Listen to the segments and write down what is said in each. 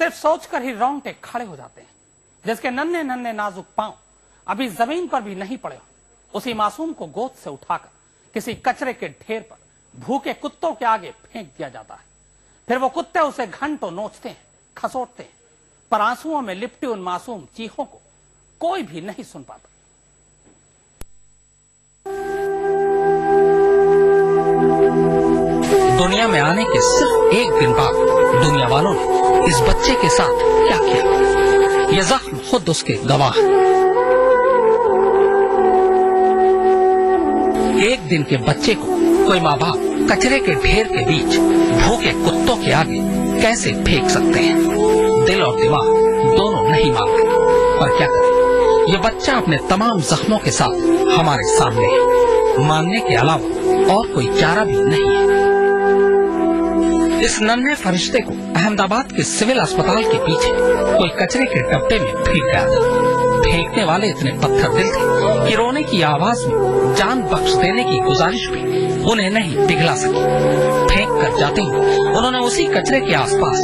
सिर्फ सोचकर ही रोंगटे खड़े हो जाते हैं। जिसके नन्हे नन्हे नाजुक पांव अभी जमीन पर भी नहीं पड़े, उसी मासूम को गोद से उठाकर किसी कचरे के ढेर पर भूखे कुत्तों के आगे फेंक दिया जाता है। फिर वो कुत्ते उसे घंटों नोचते हैं, खसोटते हैं, पर आंसुओं में लिपटी उन मासूम चीखों को कोई भी नहीं सुन पाता। दुनिया में आने के सिर्फ एक दिन बाद दुनिया वालों ने इस बच्चे के साथ क्या किया, ये जख्म खुद उसके गवाह है। एक दिन के बच्चे को कोई माँ बाप कचरे के ढेर के बीच भूखे कुत्तों के आगे कैसे फेंक सकते हैं। दिल और दिमाग दोनों नहीं मानते, पर क्या करें, ये बच्चा अपने तमाम जख्मों के साथ हमारे सामने है। मानने के अलावा और कोई चारा भी नहीं है। इस नन्हे फरिश्ते को अहमदाबाद के सिविल अस्पताल के पीछे कोई कचरे के डब्बे में फेंक गया था। फेंकने वाले इतने पत्थर दिल थे कि रोने की आवाज में जान बख्श देने की गुजारिश भी उन्हें नहीं पिघला सकी। फेंक कर जाते हुए उन्होंने उसी कचरे के आसपास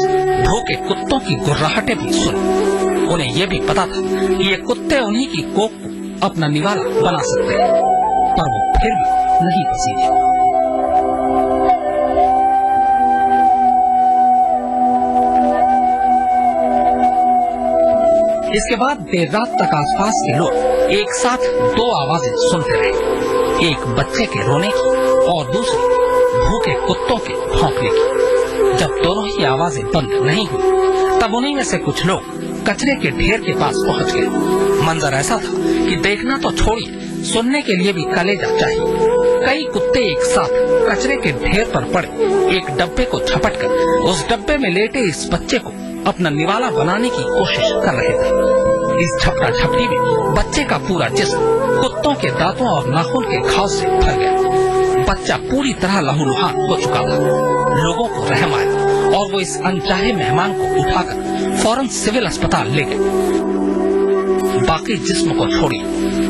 भूखे कुत्तों की गुर्राहटें भी सुनी। उन्हें ये भी पता था कि ये कुत्ते उन्हीं की कोख को अपना निवाला बना सकते हैं, पर वो फिर भी नहीं पसीजे। इसके बाद देर रात तक आसपास के लोग एक साथ दो आवाजें सुनते रहे, एक बच्चे के रोने की और दूसरी भूखे कुत्तों के भौंकने की। जब दोनों ही आवाजें बंद नहीं हुई, तब उन्हीं में से कुछ लोग कचरे के ढेर के पास पहुंच गए। मंजर ऐसा था कि देखना तो छोड़िए, सुनने के लिए भी कलेजा चाहिए। कई कुत्ते एक साथ कचरे के ढेर पर पड़े एक डब्बे को झपटकर उस डब्बे में लेटे इस बच्चे को अपना निवाला बनाने की कोशिश कर रहे थे। इस झपटा झपटी में बच्चे का पूरा जिस्म कुत्तों के दांतों और नाखून के घाव से भर गया। बच्चा पूरी तरह लहूलुहान हो चुका था। लोगों को रहम आया और वो इस अनचाहे मेहमान को उठाकर फौरन सिविल अस्पताल ले गए। बाकी जिस्म को छोड़िए,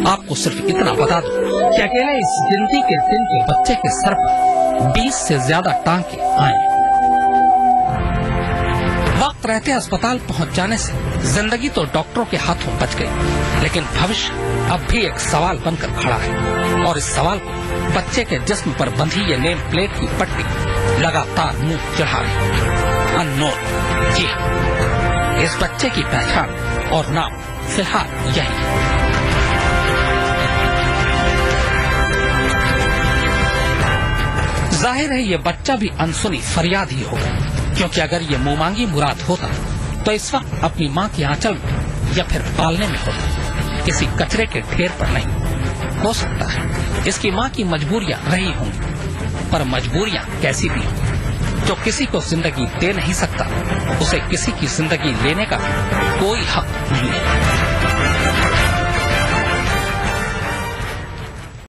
आपको सिर्फ इतना बता दूं कि अकेले इस गिनती के दिन के बच्चे के सर पर 20 से ज्यादा टांके आए। वक्त रहते अस्पताल पहुंच जाने से जिंदगी तो डॉक्टरों के हाथों बच गई, लेकिन भविष्य अब भी एक सवाल बनकर खड़ा है। और इस सवाल को बच्चे के जिस्म पर बंधी ये नेम प्लेट की पट्टी लगातार मुंह चढ़ा रही। अननोन। जी हाँ, इस बच्चे की पहचान और नाम फिलहाल यही है। जाहिर है ये बच्चा भी अनसुनी फरियाद ही होगा, क्योंकि अगर ये मुंह मांगी मुराद होता तो इस वक्त अपनी माँ के आंचल में या फिर पालने में होता, किसी कचरे के ढेर पर नहीं। हो सकता है इसकी माँ की मजबूरियां रही होंगी, पर मजबूरियां कैसी भी हों, जो किसी को जिंदगी दे नहीं सकता, उसे किसी की जिंदगी लेने का कोई हक नहीं है।